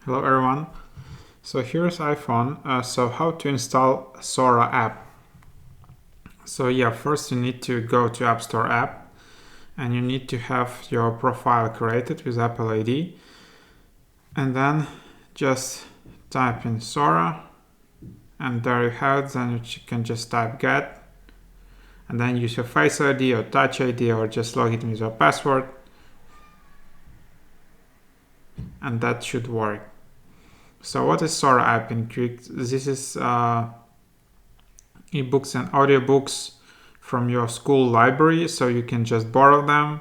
Hello everyone. So here's iPhone. So how to install Sora app? So yeah, first you need to go to App Store app and you need to have your profile created with Apple ID. And then just type in Sora and there you have it. Then you can just type get and then use your Face ID or Touch ID or just log in with your password. And that should work. So what is Sora app in quick? This is ebooks and audiobooks from your school library, so you can just borrow them.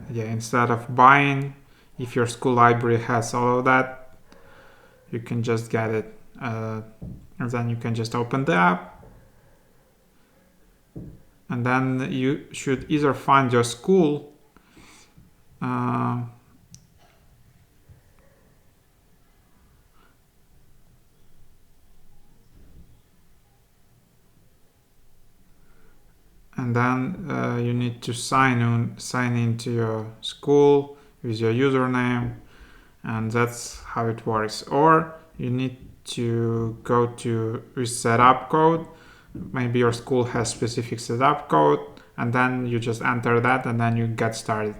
Instead of buying, if your school library has all of that, you can just get it. And then you can just open the app. And then you should either find your school and then you need to sign into your school with your username, and that's how it works. Or you need to go to setup code. Maybe your school has specific setup code, and then you just enter that and then you get started.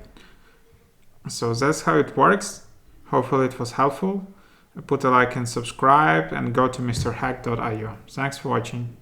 So that's how it works. Hopefully it was helpful. Put a like and subscribe and go to mrhack.io. Thanks for watching.